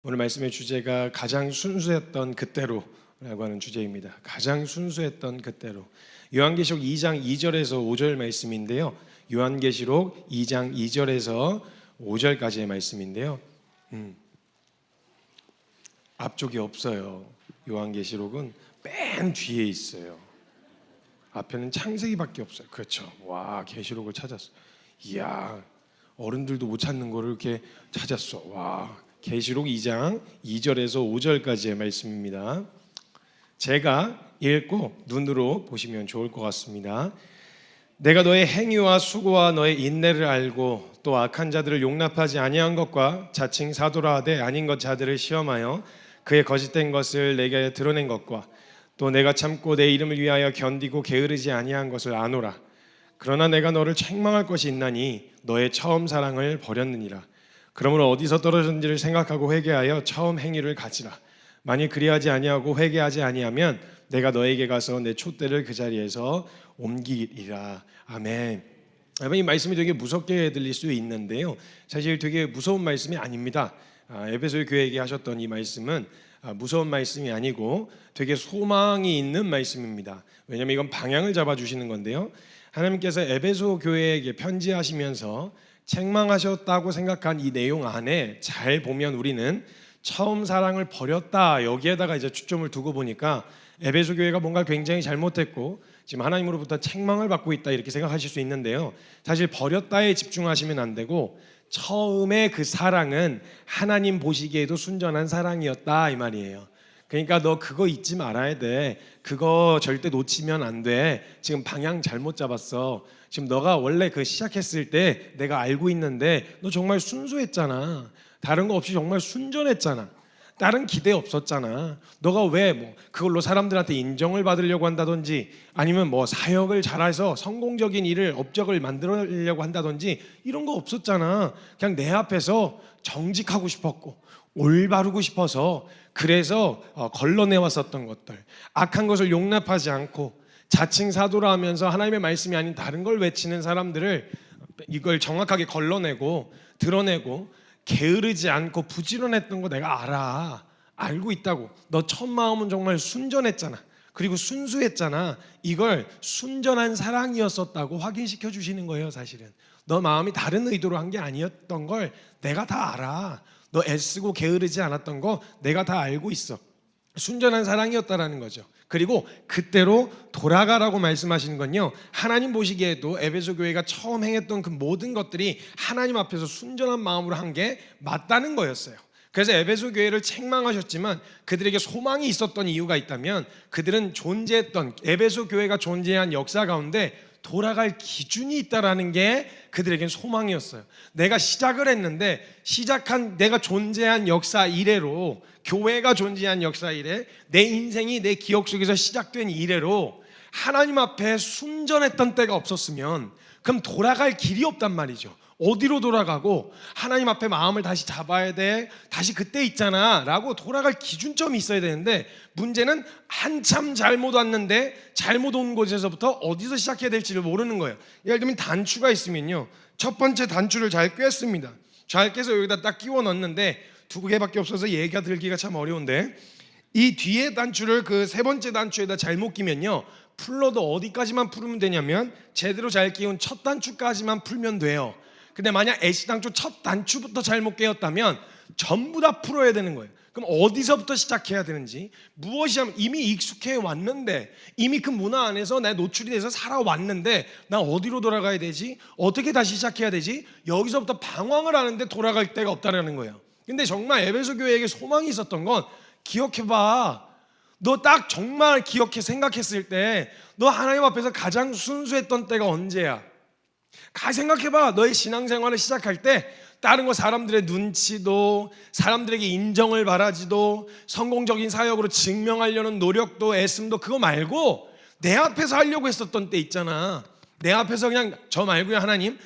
오늘 말씀의 주제가 가장 순수했던 그때로라고 하는 주제입니다. 가장 순수했던 그때로. 요한계시록 2장 2절에서 5절 말씀인데요. 요한계시록 2장 2절에서 5절까지의 말씀인데요. 앞쪽이 없어요. 요한계시록은 맨 뒤에 있어요. 앞에는 창세기밖에 없어요. 그렇죠. 와, 계시록을 찾았어. 이야, 어른들도 못 찾는 거를 이렇게 찾았어. 와, 계시록 2장 2절에서 5절까지의 말씀입니다. 제가 읽고 눈으로 보시면 좋을 것 같습니다. 내가 너의 행위와 수고와 너의 인내를 알고 또 악한 자들을 용납하지 아니한 것과 자칭 사도라 하되 아닌 것 자들을 시험하여 그의 거짓된 것을 내게 드러낸 것과 또 내가 참고 내 이름을 위하여 견디고 게으르지 아니한 것을 아노라. 그러나 내가 너를 책망할 것이 있나니 너의 처음 사랑을 버렸느니라. 그러므로 어디서 떨어졌는지를 생각하고 회개하여 처음 행위를 가지라. 만일 그리하지 아니하고 회개하지 아니하면 내가 너에게 가서 내 촛대를 그 자리에서 옮기리라. 아멘. 이 말씀이 되게 무섭게 들릴 수 있는데요, 사실 되게 무서운 말씀이 아닙니다. 에베소 교회에게 하셨던 이 말씀은 무서운 말씀이 아니고 되게 소망이 있는 말씀입니다. 왜냐하면 이건 방향을 잡아주시는 건데요, 하나님께서 에베소 교회에게 편지하시면서 책망하셨다고 생각한 이 내용 안에 잘 보면 우리는 처음 사랑을 버렸다, 여기에다가 이제 초점을 두고 보니까 에베소 교회가 뭔가 굉장히 잘못했고 지금 하나님으로부터 책망을 받고 있다, 이렇게 생각하실 수 있는데요, 사실 버렸다에 집중하시면 안 되고 처음에 그 사랑은 하나님 보시기에도 순전한 사랑이었다, 이 말이에요. 그러니까 너 그거 잊지 말아야 돼. 그거 절대 놓치면 안 돼. 지금 방향 잘못 잡았어. 지금 너가 원래 그 시작했을 때 내가 알고 있는데 너 정말 순수했잖아. 다른 거 없이 정말 순전했잖아. 다른 기대 없었잖아. 너가 왜 뭐 그걸로 사람들한테 인정을 받으려고 한다든지 아니면 뭐 사역을 잘해서 성공적인 일을 업적을 만들려고 한다든지 이런 거 없었잖아. 그냥 내 앞에서 정직하고 싶었고 올바르고 싶어서 그래서 걸러내왔었던 것들, 악한 것을 용납하지 않고 자칭 사도라 하면서 하나님의 말씀이 아닌 다른 걸 외치는 사람들을 이걸 정확하게 걸러내고 드러내고 게으르지 않고 부지런했던 거 내가 알아. 알고 있다고. 너 첫 마음은 정말 순전했잖아. 그리고 순수했잖아. 이걸 순전한 사랑이었었다고 확인시켜 주시는 거예요. 사실은 너 마음이 다른 의도로 한 게 아니었던 걸 내가 다 알아. 너 애쓰고 게으르지 않았던 거 내가 다 알고 있어. 순전한 사랑이었다라는 거죠. 그리고 그때로 돌아가라고 말씀하시는 건요, 하나님 보시기에도 에베소 교회가 처음 행했던 그 모든 것들이 하나님 앞에서 순전한 마음으로 한 게 맞다는 거였어요. 그래서 에베소 교회를 책망하셨지만 그들에게 소망이 있었던 이유가 있다면 그들은 존재했던 에베소 교회가 존재한 역사 가운데 돌아갈 기준이 있다라는 게 그들에겐 소망이었어요. 내가 시작을 했는데 시작한 내가 존재한 역사 이래로, 교회가 존재한 역사 이래, 내 인생이 내 기억 속에서 시작된 이래로 하나님 앞에 순전했던 때가 없었으면 그럼 돌아갈 길이 없단 말이죠. 어디로 돌아가고 하나님 앞에 마음을 다시 잡아야 돼, 다시 그때 있잖아 라고 돌아갈 기준점이 있어야 되는데 문제는 한참 잘못 왔는데 잘못 온 곳에서부터 어디서 시작해야 될지를 모르는 거예요. 예를 들면 단추가 있으면요, 첫 번째 단추를 잘 꿰습니다. 잘 꿰서 여기다 딱 끼워 넣는데 두 개밖에 없어서 얘기가 들기가 참 어려운데 이 뒤에 단추를 그 세 번째 단추에다 잘못 끼면요, 풀러도 어디까지만 풀면 되냐면 제대로 잘 끼운 첫 단추까지만 풀면 돼요. 근데 만약 애시당초 첫 단추부터 잘못 깨었다면 전부 다 풀어야 되는 거예요. 그럼 어디서부터 시작해야 되는지, 무엇이 하면 이미 익숙해 왔는데, 이미 그 문화 안에서 내 노출이 돼서 살아왔는데 나 어디로 돌아가야 되지? 어떻게 다시 시작해야 되지? 여기서부터 방황을 하는데 돌아갈 데가 없다는 거예요. 근데 정말 에베소 교회에게 소망이 있었던 건, 기억해봐, 너 딱 정말 기억해 생각했을 때 너 하나님 앞에서 가장 순수했던 때가 언제야? 생각해봐. 너의 신앙생활을 시작할 때 다른 거 사람들의 눈치도, 사람들에게 인정을 바라지도, 성공적인 사역으로 증명하려는 노력도 애씀도 그거 말고 내 앞에서 하려고 했었던 때 있잖아. 내 앞에서 그냥 저 말고요, 하나님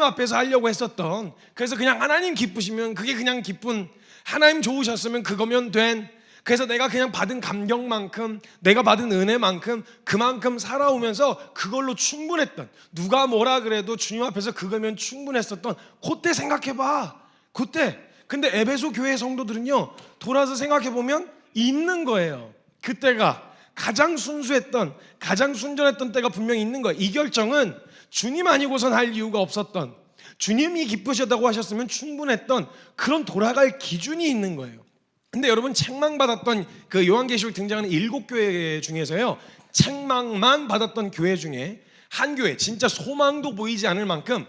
앞에서 하려고 했었던, 그래서 그냥 하나님 기쁘시면 그게 그냥 기쁜, 하나님 좋으셨으면 그거면 된, 그래서 내가 그냥 받은 감격만큼, 내가 받은 은혜만큼 그만큼 살아오면서 그걸로 충분했던, 누가 뭐라 그래도 주님 앞에서 그거면 충분했었던 그때 생각해봐. 그때 근데 에베소 교회 성도들은요, 돌아서 생각해 보면 있는 거예요. 그때가 가장 순수했던, 가장 순전했던 때가 분명히 있는 거예요. 이 결정은 주님 아니고선 할 이유가 없었던, 주님이 기쁘셨다고 하셨으면 충분했던 그런 돌아갈 기준이 있는 거예요. 근데 여러분, 책망받았던 그 요한계시록 등장하는 7교회 중에서요, 책망만 받았던 교회 중에 한 교회, 진짜 소망도 보이지 않을 만큼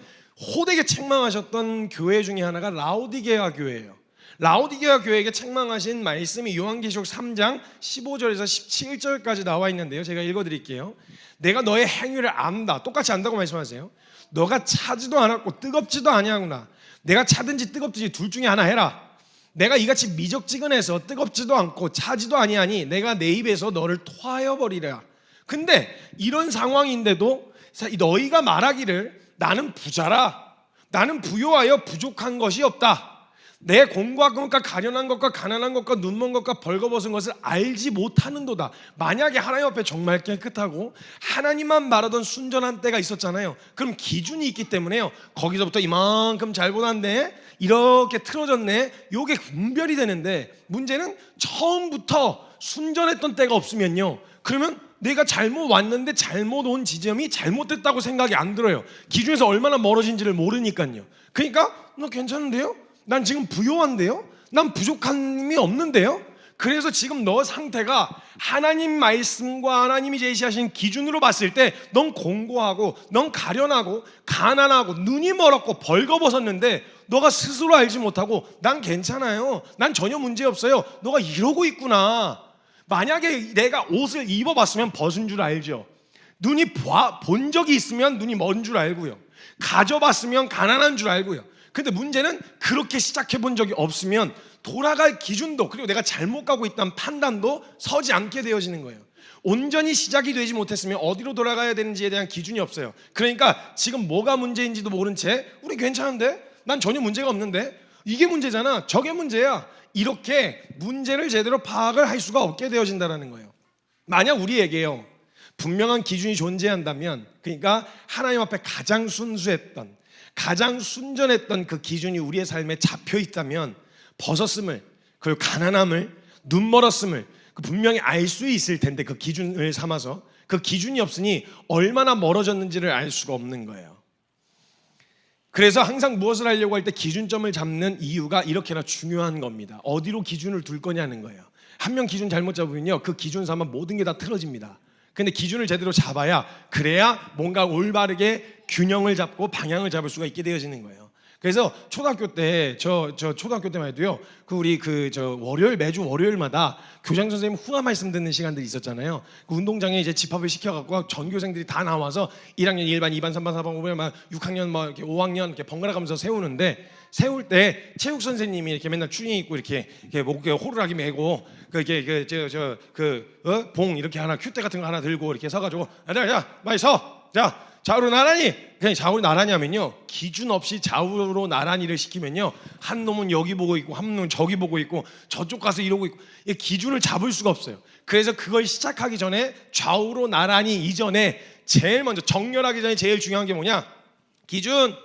호되게 책망하셨던 교회 중에 하나가 라오디게아 교회예요. 라오디게아 교회에게 책망하신 말씀이 요한계시록 3장 15절에서 17절까지 나와 있는데요, 제가 읽어드릴게요. 내가 너의 행위를 안다, 똑같이 안다고 말씀하세요. 너가 차지도 않았고 뜨겁지도 아니하구나. 내가 차든지 뜨겁든지 둘 중에 하나 해라. 내가 이같이 미적지근해서 뜨겁지도 않고 차지도 아니하니 내가 내 입에서 너를 토하여 버리라. 근데 이런 상황인데도 너희가 말하기를 나는 부자라, 나는 부요하여 부족한 것이 없다, 내 공과 금과 가련한 것과 가난한 것과 눈먼 것과 벌거벗은 것을 알지 못하는도다. 만약에 하나님 앞에 정말 깨끗하고 하나님만 말하던 순전한 때가 있었잖아요. 그럼 기준이 있기 때문에요, 거기서부터 이만큼 잘못한데 이렇게 틀어졌네, 요게 분별이 되는데, 문제는 처음부터 순전했던 때가 없으면요, 그러면 내가 잘못 왔는데 잘못 온 지점이 잘못됐다고 생각이 안 들어요. 기준에서 얼마나 멀어진지를 모르니까요. 그러니까 너 괜찮은데요? 난 지금 부요한데요? 난 부족함이 없는데요? 그래서 지금 너 상태가 하나님 말씀과 하나님이 제시하신 기준으로 봤을 때 넌 공고하고, 넌 가련하고, 가난하고, 눈이 멀었고 벌거벗었는데 너가 스스로 알지 못하고 난 괜찮아요, 난 전혀 문제 없어요, 너가 이러고 있구나. 만약에 내가 옷을 입어봤으면 벗은 줄 알죠. 눈이 본 적이 있으면 눈이 먼 줄 알고요, 가져봤으면 가난한 줄 알고요. 근데 문제는 그렇게 시작해 본 적이 없으면 돌아갈 기준도, 그리고 내가 잘못 가고 있다는 판단도 서지 않게 되어지는 거예요. 온전히 시작이 되지 못했으면 어디로 돌아가야 되는지에 대한 기준이 없어요. 그러니까 지금 뭐가 문제인지도 모른 채 우리 괜찮은데, 난 전혀 문제가 없는데, 이게 문제잖아, 저게 문제야, 이렇게 문제를 제대로 파악을 할 수가 없게 되어진다는 거예요. 만약 우리에게요, 분명한 기준이 존재한다면, 그러니까 하나님 앞에 가장 순수했던, 가장 순전했던 그 기준이 우리의 삶에 잡혀 있다면, 벗었음을, 그리고 가난함을, 눈멀었음을 분명히 알 수 있을 텐데, 그 기준을 삼아서 그 기준이 없으니 얼마나 멀어졌는지를 알 수가 없는 거예요. 그래서 항상 무엇을 하려고 할 때 기준점을 잡는 이유가 이렇게나 중요한 겁니다. 어디로 기준을 둘 거냐는 거예요. 한 명 기준 잘못 잡으면요, 그 기준 삼아 모든 게 다 틀어집니다. 근데 기준을 제대로 잡아야, 그래야 뭔가 올바르게 균형을 잡고 방향을 잡을 수가 있게 되어지는 거예요. 그래서 초등학교 때, 저 초등학교 때만 해도요, 월요일, 매주 월요일마다 교장 선생님 훈화 말씀 듣는 시간들이 있었잖아요. 그 운동장에 이제 집합을 시켜갖고 전교생들이 다 나와서 1학년 1반, 2반, 3반, 4반, 5반, 막 6학년, 막 이렇게 5학년 이렇게 번갈아 가면서 세우는데, 세울 때 체육 선생님이 이렇게 맨날 추리 입고 이렇게 목에 호루라기 메고 봉 이렇게 하나, 큐대 같은 거 하나 들고 이렇게 서가지고, 자, 빨리 서, 자, 좌우로 나란히. 그냥 좌우로 나란히 하면요, 기준 없이 좌우로 나란히를 시키면요, 한 놈은 여기 보고 있고 한 놈은 저기 보고 있고 저쪽 가서 이러고 있고, 기준을 잡을 수가 없어요. 그래서 그걸 시작하기 전에, 좌우로 나란히 이전에 제일 먼저, 정렬하기 전에 제일 중요한 게 뭐냐? 기준.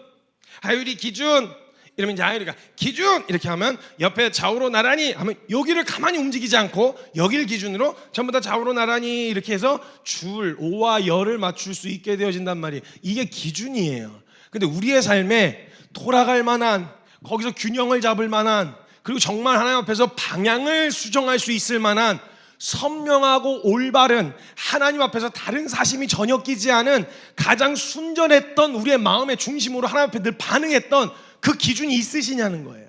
하율이 기준. 이러면 이제 하율이가 기준 이렇게 하면, 옆에 좌우로 나란히 하면 여기를 가만히 움직이지 않고 여기를 기준으로 전부 다 좌우로 나란히 이렇게 해서 줄, 오와 열을 맞출 수 있게 되어진단 말이에요. 이게 기준이에요. 근데 우리의 삶에 돌아갈 만한, 거기서 균형을 잡을 만한, 그리고 정말 하나님 앞에서 방향을 수정할 수 있을 만한 선명하고 올바른, 하나님 앞에서 다른 사심이 전혀 끼지 않은, 가장 순전했던, 우리의 마음의 중심으로 하나님 앞에 늘 반응했던 그 기준이 있으시냐는 거예요.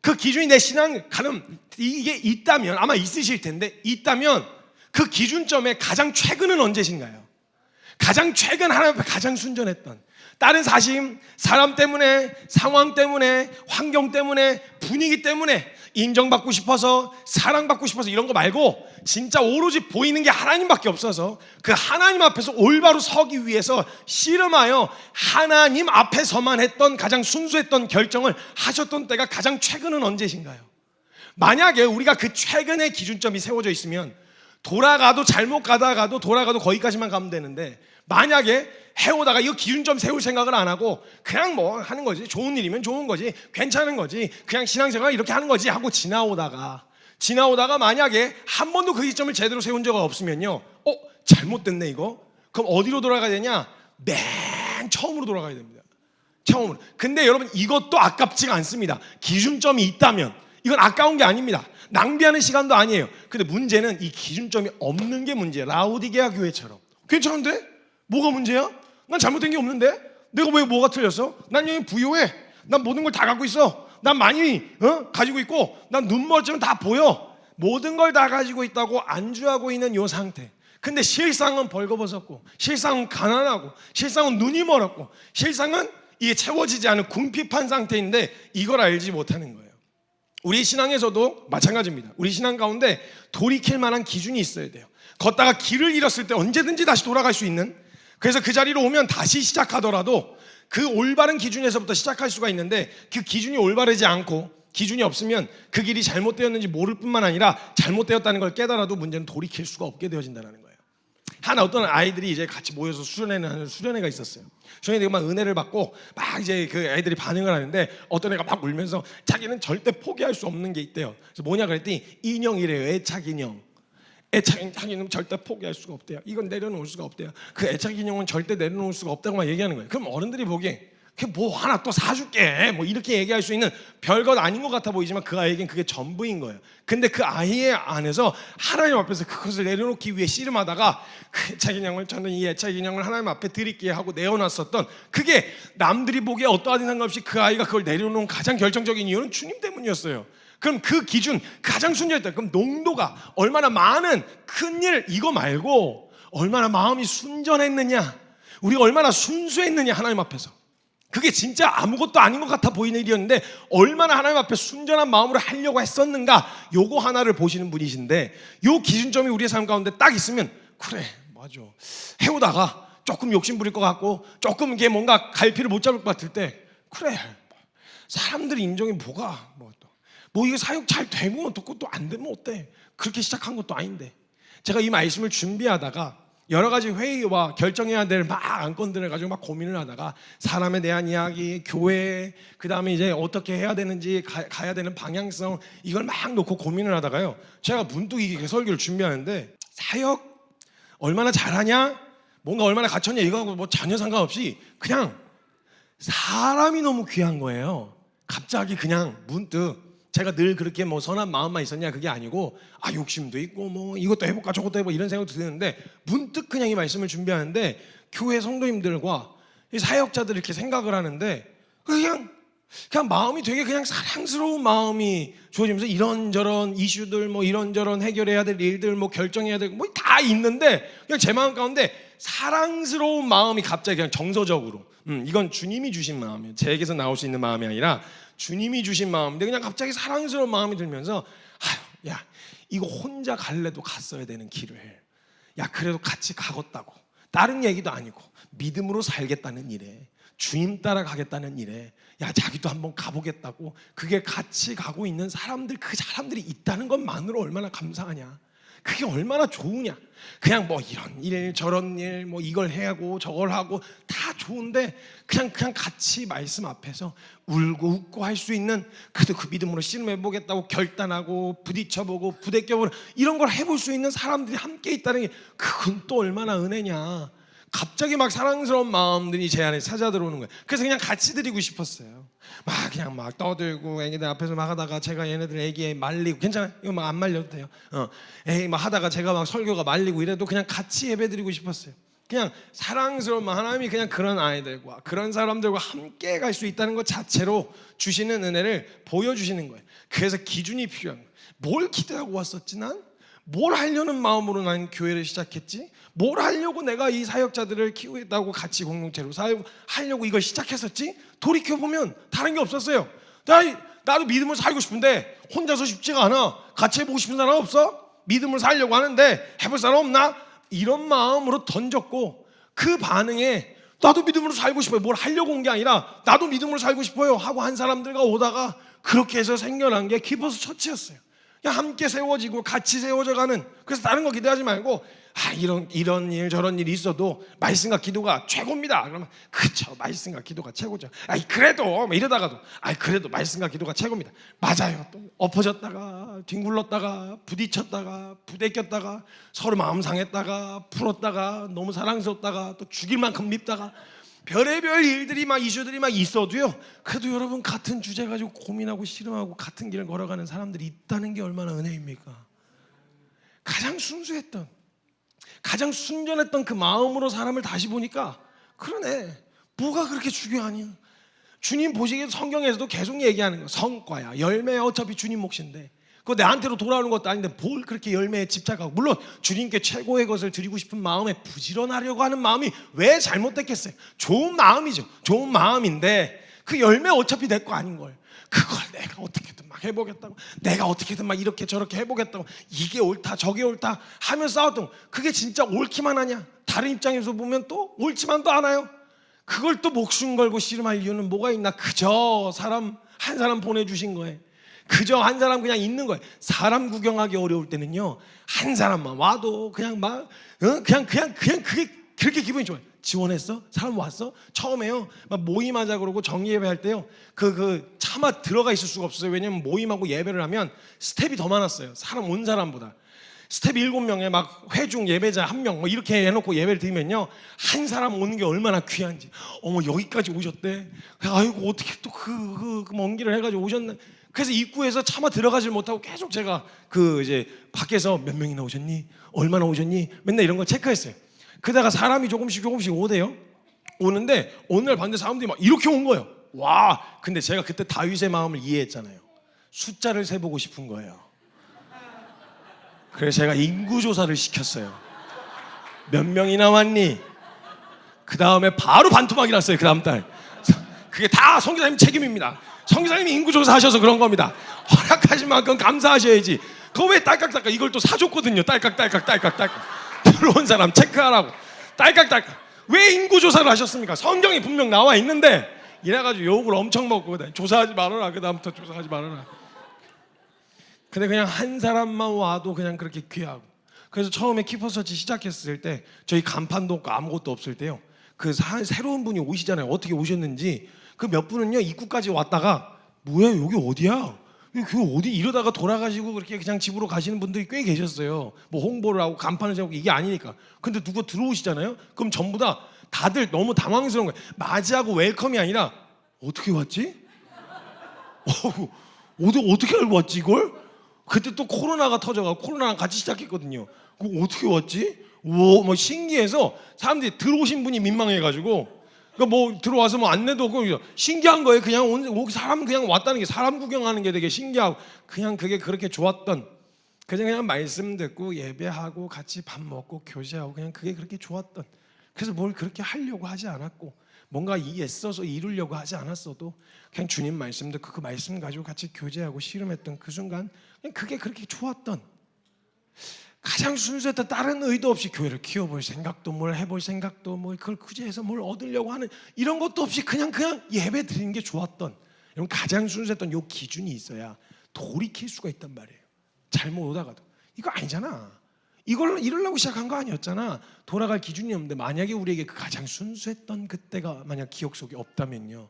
그 기준이 내 신앙 가름, 이게 있다면, 아마 있으실 텐데, 있다면 그 기준점에 가장 최근은 언제신가요? 가장 최근 하나님 앞에 가장 순전했던, 다른 사심, 사람 때문에, 상황 때문에, 환경 때문에, 분위기 때문에 인정받고 싶어서, 사랑받고 싶어서 이런 거 말고, 진짜 오로지 보이는 게 하나님밖에 없어서 그 하나님 앞에서 올바로 서기 위해서 씨름하여 하나님 앞에서만 했던 가장 순수했던 결정을 하셨던 때가 가장 최근은 언제신가요? 만약에 우리가 그 최근의 기준점이 세워져 있으면, 돌아가도, 잘못 가다가도 돌아가도 거기까지만 가면 되는데, 만약에 해오다가 이거 기준점 세울 생각을 안 하고 그냥 뭐 하는 거지, 좋은 일이면 좋은 거지, 괜찮은 거지, 그냥 신앙생활 이렇게 하는 거지 하고 지나오다가 만약에 한 번도 그 기점을 제대로 세운 적 없으면요, 잘못됐네 이거. 그럼 어디로 돌아가야 되냐? 맨 처음으로 돌아가야 됩니다. 처음으로. 근데 여러분, 이것도 아깝지가 않습니다. 기준점이 있다면 이건 아까운 게 아닙니다. 낭비하는 시간도 아니에요. 근데 문제는 이 기준점이 없는 게 문제예요. 라오디게아 교회처럼. 괜찮은데? 뭐가 문제야? 난 잘못된 게 없는데? 내가 왜 뭐가 틀렸어? 난 여기 부유해. 난 모든 걸 다 갖고 있어. 난 많이 가지고 있고, 난 눈멀지면 다 보여. 모든 걸 다 가지고 있다고 안주하고 있는 이 상태. 근데 실상은 벌거벗었고, 실상은 가난하고, 실상은 눈이 멀었고, 실상은 이게 채워지지 않은 궁핍한 상태인데 이걸 알지 못하는 거예요. 우리 신앙에서도 마찬가지입니다. 우리 신앙 가운데 돌이킬 만한 기준이 있어야 돼요. 걷다가 길을 잃었을 때 언제든지 다시 돌아갈 수 있는, 그래서 그 자리로 오면 다시 시작하더라도 그 올바른 기준에서부터 시작할 수가 있는데, 그 기준이 올바르지 않고 기준이 없으면 그 길이 잘못되었는지 모를 뿐만 아니라 잘못되었다는 걸 깨달아도 문제는 돌이킬 수가 없게 되어진다는 거예요. 하나 어떤 아이들이 이제 같이 모여서 수련회를 수련회가 있었어요. 수련회가 막 은혜를 받고 막 이제 그 애들이 반응을 하는데 어떤 애가 막 울면서 자기는 절대 포기할 수 없는 게 있대요. 그래서 뭐냐 그랬더니 인형이래요. 애착 인형. 애착 인형 절대 포기할 수가 없대요. 이건 내려놓을 수가 없대요. 그 애착 인형은 절대 내려놓을 수가 없다고 막 얘기하는 거예요. 그럼 어른들이 보기에 뭐 하나 또 사줄게 뭐 이렇게 얘기할 수 있는 별것 아닌 것 같아 보이지만 그 아이에겐 그게 전부인 거예요. 근데 그 아이의 안에서 하나님 앞에서 그것을 내려놓기 위해 씨름하다가 그 애착 인형을, 저는 이 애착 인형을 하나님 앞에 드릴게 하고 내어놨었던, 그게 남들이 보기에 어떠하든 상관없이 그 아이가 그걸 내려놓은 가장 결정적인 이유는 주님 때문이었어요. 그럼 그 기준 가장 순전했다. 그럼 농도가 얼마나 많은 큰일, 이거 말고 얼마나 마음이 순전했느냐, 우리가 얼마나 순수했느냐 하나님 앞에서. 그게 진짜 아무것도 아닌 것 같아 보이는 일이었는데 얼마나 하나님 앞에 순전한 마음으로 하려고 했었는가, 요거 하나를 보시는 분이신데, 요 기준점이 우리의 삶 가운데 딱 있으면, 그래 맞아, 해오다가 조금 욕심 부릴 것 같고 조금 이게 뭔가 갈피를 못 잡을 것 같을 때, 그래 사람들 인정이 뭐가 뭐 이게 사역 잘 되면 어떻고 또 안 되면 어때, 그렇게 시작한 것도 아닌데. 제가 이 말씀을 준비하다가 여러 가지 회의와 결정해야 될 막 안건들을 가지고 막 고민을 하다가 사람에 대한 이야기, 교회, 그 다음에 이제 어떻게 해야 되는지, 가야 되는 방향성, 이걸 막 놓고 고민을 하다가요, 제가 문득 이게 설교를 준비하는데, 사역 얼마나 잘하냐, 뭔가 얼마나 갖췄냐, 이거하고 뭐 전혀 상관없이 그냥 사람이 너무 귀한 거예요. 갑자기 그냥 문득, 제가 늘 그렇게 뭐 선한 마음만 있었냐 그게 아니고, 욕심도 있고 뭐 이것도 해볼까 저것도 해볼까 이런 생각도 드는데, 문득 그냥 이 말씀을 준비하는데 교회 성도님들과 이 사역자들 이렇게 생각을 하는데, 그냥 마음이 되게 그냥 사랑스러운 마음이 주어지면서 이런저런 이슈들, 뭐 이런저런 해결해야 될 일들, 뭐 결정해야 될 뭐 다 있는데, 그냥 제 마음 가운데 사랑스러운 마음이 갑자기 그냥 정서적으로, 이건 주님이 주신 마음이에요. 제게서 나올 수 있는 마음이 아니라 주님이 주신 마음인데, 그냥 갑자기 사랑스러운 마음이 들면서, 야 이거 혼자 갈래도 갔어야 되는 길을, 야 그래도 같이 가겠다고, 다른 얘기도 아니고 믿음으로 살겠다는 일에, 주님 따라가겠다는 일에, 야 자기도 한번 가보겠다고, 그게 같이 가고 있는 사람들, 그 사람들이 있다는 것만으로 얼마나 감사하냐, 그게 얼마나 좋으냐. 그냥 뭐 이런 일 저런 일, 뭐 이걸 해야하고 저걸 하고 다 좋은데, 그냥 같이 말씀 앞에서 울고 웃고 할 수 있는, 그래도 그 믿음으로 씨름해보겠다고 결단하고 부딪혀보고 부대껴보고 이런 걸 해볼 수 있는 사람들이 함께 있다는 게, 그건 또 얼마나 은혜냐. 갑자기 막 사랑스러운 마음들이 제 안에 찾아 들어오는 거예요. 그래서 그냥 같이 드리고 싶었어요. 그냥 막 떠들고 애기들 앞에서 막 하다가, 제가 얘네들 애기에 말리고, 괜찮아요, 이거 막 안 말려도 돼요. 막 하다가 제가 막 설교가 말리고 이래도 그냥 같이 예배 드리고 싶었어요. 그냥 사랑스러운 마음, 하나님이 그냥 그런 아이들과 그런 사람들과 함께 갈 수 있다는 것 자체로 주시는 은혜를 보여주시는 거예요. 그래서 기준이 필요한 거예요. 뭘 기대하고 왔었지, 뭘 하려는 마음으로 난 교회를 시작했지? 뭘 하려고 내가 이 사역자들을 키우겠다고 같이 공동체로 하려고 이걸 시작했었지? 돌이켜보면 다른 게 없었어요. 나도 믿음을 살고 싶은데 혼자서 쉽지가 않아. 같이 해보고 싶은 사람 없어? 믿음을 살려고 하는데 해볼 사람 없나? 이런 마음으로 던졌고, 그 반응에 나도 믿음으로 살고 싶어요, 뭘 하려고 온 게 아니라 나도 믿음으로 살고 싶어요 하고 한 사람들과 오다가, 그렇게 해서 생겨난 게 기뻐서 처치였어요. 그냥 함께 세워지고 같이 세워져 가는. 그래서 다른 거 기대하지 말고 이런 일 저런 일이 있어도 말씀과 기도가 최고입니다. 그러면 그쵸, 말씀과 기도가 최고죠. 그래도 뭐 이러다가도 그래도 말씀과 기도가 최고입니다. 맞아요. 또 엎어졌다가 뒹굴렀다가 부딪혔다가 부대꼈다가 서로 마음 상했다가 풀었다가 너무 사랑스럽다가 또 죽일 만큼 밉다가 별의별 일들이 막 이슈들이 막 있어도요, 그래도 여러분 같은 주제 가지고 고민하고 씨름하고 같은 길을 걸어가는 사람들이 있다는 게 얼마나 은혜입니까? 가장 순수했던, 가장 순전했던 그 마음으로 사람을 다시 보니까 그러네, 뭐가 그렇게 중요하냐. 주님 보시기에 성경에서도 계속 얘기하는 거, 성과야 열매야, 어차피 주님 몫인데 그거 내한테로 돌아오는 것도 아닌데 뭘 그렇게 열매에 집착하고. 물론 주님께 최고의 것을 드리고 싶은 마음에 부지런하려고 하는 마음이 왜 잘못됐겠어요? 좋은 마음이죠. 좋은 마음인데 그 열매 어차피 내 거 아닌 걸, 그걸 내가 어떻게든 막 해보겠다고, 내가 어떻게든 막 이렇게 저렇게 해보겠다고, 이게 옳다 저게 옳다 하며 싸웠던, 그게 진짜 옳기만 하냐? 다른 입장에서 보면 또 옳지만도 않아요. 그걸 또 목숨 걸고 씨름할 이유는 뭐가 있나? 그저 한 사람 보내주신 거예요. 그저 한 사람 그냥 있는 거예요. 사람 구경하기 어려울 때는요, 한 사람만 와도 그냥 그게 그렇게 기분이 좋아요. 지원했어? 사람 왔어? 처음에요 막 모임하자 그러고 정예배 할 때요, 차마 들어가 있을 수가 없어요. 왜냐면 모임하고 예배를 하면 스텝이 더 많았어요. 사람 온 사람보다. 스텝 7명에 막 회중 예배자 1명 뭐 이렇게 해놓고 예배를 드리면요, 한 사람 오는 게 얼마나 귀한지. 어머, 여기까지 오셨대. 아이고, 어떻게 또 먼 길을 해가지고 오셨네. 그래서 입구에서 차마 들어가질 못하고 계속 제가 이제 밖에서 몇 명이나 오셨니? 얼마나 오셨니? 맨날 이런 거 체크했어요. 그러다가 사람이 조금씩 오대요. 오는데 어느 날 봤는데 사람들이 막 이렇게 온 거예요. 와! 근데 제가 그때 다윗의 마음을 이해했잖아요. 숫자를 세보고 싶은 거예요. 그래서 제가 인구조사를 시켰어요. 몇 명이나 왔니? 그 다음에 바로 반토막이 났어요. 그 다음 달. 그게 다 성교사님 책임입니다. 성교사님이 인구조사 하셔서 그런 겁니다. 허락하신 만큼 감사하셔야지. 그거 왜 딸깍딸깍, 이걸 또 사줬거든요. 딸깍딸깍 들어온 사람 체크하라고 딸깍딸깍. 왜 인구조사를 하셨습니까? 성경에 분명 나와 있는데. 이래가지고 욕을 엄청 먹고, 조사하지 말아라, 그 다음부터 조사하지 말아라. 근데 그냥 한 사람만 와도 그냥 그렇게 귀하고. 그래서 처음에 키퍼서치 시작했을 때 저희 간판도 없고 아무것도 없을 때요, 새로운 분이 오시잖아요. 어떻게 오셨는지. 그 몇 분은요, 입구까지 왔다가 뭐야 여기 어디야? 그 어디? 이러다가 돌아가시고 그렇게 그냥 집으로 가시는 분들이 꽤 계셨어요. 뭐 홍보를 하고 간판을 세우고 이게 아니니까. 근데 누가 들어오시잖아요. 그럼 전부 다들 너무 당황스러운 거예요. 맞이하고 웰컴이 아니라 어떻게 왔지? 어떻게 알고 왔지 이걸? 그때 또 코로나가 터져가지고 코로나랑 같이 시작했거든요. 그거 어떻게 왔지? 뭐 신기해서 사람들이 들어오신 분이 민망해가지고 뭐 들어와서 뭐 안내도 없고 신기한 거예요. 그냥 사람 그냥 왔다는 게, 사람 구경하는 게 되게 신기하고, 그냥 그게 그렇게 좋았던, 그냥 말씀 듣고 예배하고 같이 밥 먹고 교제하고 그냥 그게 그렇게 좋았던. 그래서 뭘 그렇게 하려고 하지 않았고, 뭔가 애써서 이루려고 하지 않았어도 그냥 주님 말씀 듣고 그 말씀 가지고 같이 교제하고 씨름했던 그 순간, 그냥 그게 그렇게 좋았던, 가장 순수했던, 다른 의도 없이 교회를 키워볼 생각도, 뭘 해볼 생각도, 뭐 그걸 구제해서 뭘 얻으려고 하는 이런 것도 없이 그냥 예배 드리는 게 좋았던, 이런 가장 순수했던 요 기준이 있어야 돌이킬 수가 있단 말이에요. 잘못 오다가도 이거 아니잖아, 이걸 이러려고 시작한 거 아니었잖아. 돌아갈 기준이 없는데, 만약에 우리에게 그 가장 순수했던 그때가 만약 기억 속에 없다면요,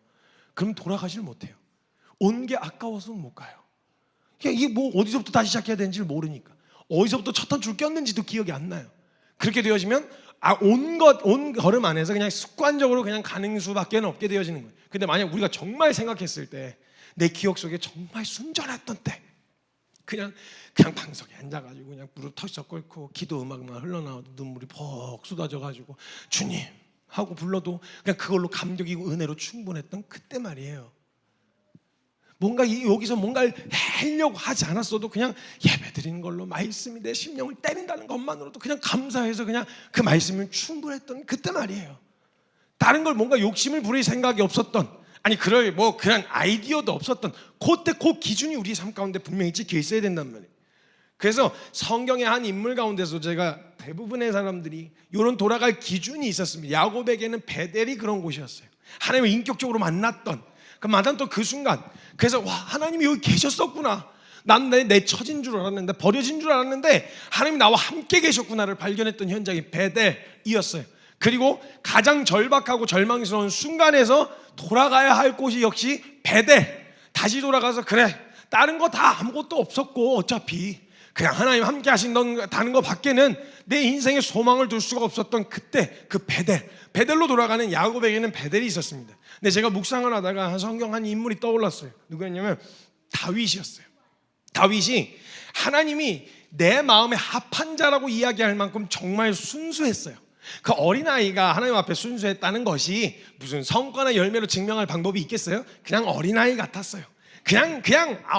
그럼 돌아가질 못해요. 온 게 아까워서는 못 가요. 이게 뭐 어디서부터 다시 시작해야 되는지를 모르니까, 어디서부터 첫 한 줄 꼈는지도 기억이 안 나요. 그렇게 되어지면 온 걸음 안에서 그냥 습관적으로 그냥 가는 수밖에 없게 되어지는 거예요. 근데 만약 우리가 정말 생각했을 때, 내 기억 속에 정말 순전했던 때, 그냥 방석에 앉아가지고 그냥 무릎 털썩 꿇고 기도 음악만 흘러나와도 눈물이 퍽 쏟아져가지고 주님 하고 불러도 그냥 그걸로 감격이고 은혜로 충분했던 그때 말이에요. 여기서 뭔가를 하려고 하지 않았어도 그냥 예배드리는 걸로 말씀이 내 심령을 때린다는 것만으로도 그냥 감사해서 그냥 그 말씀이 충분했던 그때 말이에요. 다른 걸 뭔가 욕심을 부릴 생각이 없었던, 그냥 아이디어도 없었던 그때 그 기준이 우리 삶 가운데 분명히 찍혀 있어야 된단 말이에요. 그래서 성경의 한 인물 가운데서 제가 대부분의 사람들이 이런 돌아갈 기준이 있었습니다. 야곱에게는 베델이 그런 곳이었어요. 하나님을 인격적으로 만났던 그 순간, 그래서 와, 하나님이 여기 계셨었구나, 난 내 처진 줄 알았는데, 버려진 줄 알았는데 하나님이 나와 함께 계셨구나를 발견했던 현장이 베델이었어요. 그리고 가장 절박하고 절망스러운 순간에서 돌아가야 할 곳이 역시 베델. 다시 돌아가서 그래, 다른 거 다 아무것도 없었고 어차피 그냥 하나님 함께 하신다는 거 밖에는 내 인생에 소망을 둘 수가 없었던 그때 그 베델로 돌아가는 야곱에게는 베델이 있었습니다. 근데 제가 묵상을 하다가 성경 한 인물이 떠올랐어요. 누구였냐면 다윗이었어요. 다윗이 하나님이 내 마음에 합한 자라고 이야기할 만큼 정말 순수했어요. 그 어린아이가 하나님 앞에 순수했다는 것이 무슨 성과나 열매로 증명할 방법이 있겠어요? 그냥 어린아이 같았어요. 그냥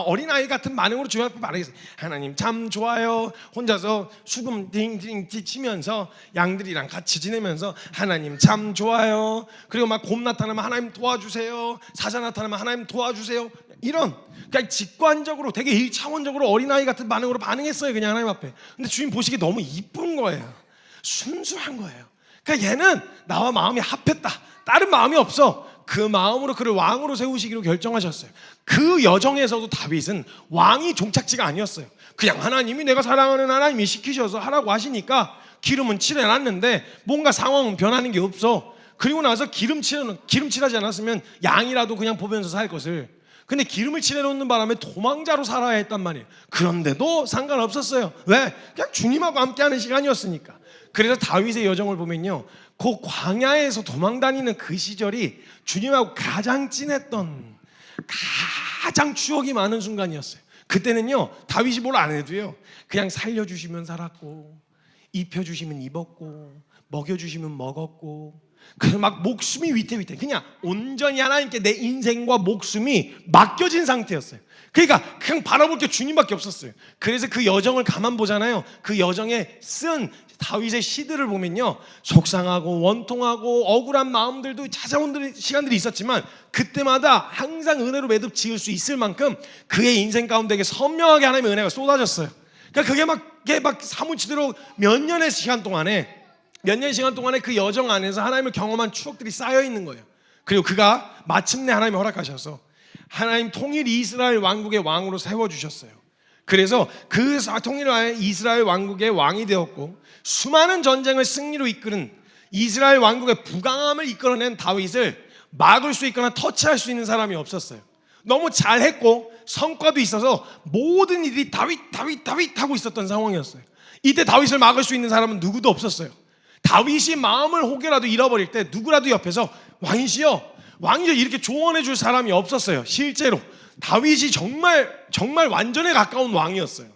어린아이 같은 반응으로 주님 앞에 말하겠어요. 하나님 참 좋아요. 혼자서 수금 딩딩 치면서 양들이랑 같이 지내면서 하나님 참 좋아요. 그리고 막 곰 나타나면 하나님 도와주세요. 사자 나타나면 하나님 도와주세요. 이런 그냥 직관적으로 되게 1차원적으로 어린아이 같은 반응으로 반응했어요. 그냥 하나님 앞에. 근데 주님 보시기에 너무 이쁜 거예요. 순수한 거예요. 그러니까 얘는 나와 마음이 합했다. 다른 마음이 없어. 그 마음으로 그를 왕으로 세우시기로 결정하셨어요. 그 여정에서도 다윗은 왕이 종착지가 아니었어요. 그냥 하나님이 내가 사랑하는 하나님이 시키셔서 하라고 하시니까 기름은 칠해놨는데 뭔가 상황은 변하는 게 없어. 그리고 나서 기름 칠하지 않았으면 양이라도 그냥 보면서 살 것을. 근데 기름을 칠해놓는 바람에 도망자로 살아야 했단 말이에요. 그런데도 상관없었어요. 왜? 그냥 주님하고 함께하는 시간이었으니까. 그래서 다윗의 여정을 보면요, 그 광야에서 도망다니는 그 시절이 주님하고 가장 진했던, 가장 추억이 많은 순간이었어요. 그때는요, 다윗이 뭘 안 해도요, 그냥 살려주시면 살았고, 입혀주시면 입었고, 먹여주시면 먹었고, 그래서 막 목숨이 위태위태, 그냥 온전히 하나님께 내 인생과 목숨이 맡겨진 상태였어요. 그러니까 그냥 바라볼 게 주님밖에 없었어요. 그래서 그 여정을 가만 보잖아요. 그 여정에 쓴 다윗의 시들을 보면요, 속상하고 원통하고 억울한 마음들도 찾아온 시간들이 있었지만 그때마다 항상 은혜로 매듭 지을 수 있을 만큼 그의 인생 가운데 선명하게 하나님의 은혜가 쏟아졌어요. 그러니까 그게 막 사무치도록 몇 년의 시간 동안에 그 여정 안에서 하나님을 경험한 추억들이 쌓여 있는 거예요. 그리고 그가 마침내 하나님이 허락하셔서 하나님 통일 이스라엘 왕국의 왕으로 세워주셨어요. 그래서 그 통일 이스라엘 왕국의 왕이 되었고, 수많은 전쟁을 승리로 이끄는 이스라엘 왕국의 부강함을 이끌어낸 다윗을 막을 수 있거나 터치할 수 있는 사람이 없었어요. 너무 잘했고 성과도 있어서 모든 일이 다윗 하고 있었던 상황이었어요. 이때 다윗을 막을 수 있는 사람은 누구도 없었어요. 다윗이 마음을 혹여라도 잃어버릴 때 누구라도 옆에서 왕이시여 이렇게 조언해 줄 사람이 없었어요. 실제로 다윗이 정말 완전에 가까운 왕이었어요.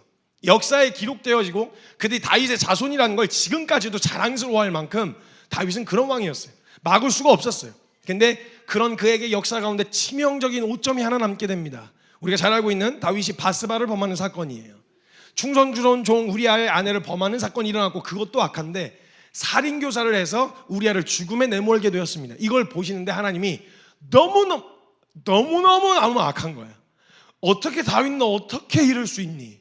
역사에 기록되어지고 그들이 다윗의 자손이라는 걸 지금까지도 자랑스러워할 만큼 다윗은 그런 왕이었어요. 막을 수가 없었어요. 근데 그런 그에게 역사 가운데 치명적인 오점이 하나 남게 됩니다. 우리가 잘 알고 있는 다윗이 바스바를 범하는 사건이에요. 충성스러운 종 우리아의 아내를 범하는 사건이 일어났고, 그것도 악한데 살인교사를 해서 우리아를 죽음에 내몰게 되었습니다. 이걸 보시는데 하나님이 너무너무 악한 거야. 어떻게 다윗 너 어떻게 이럴 수 있니?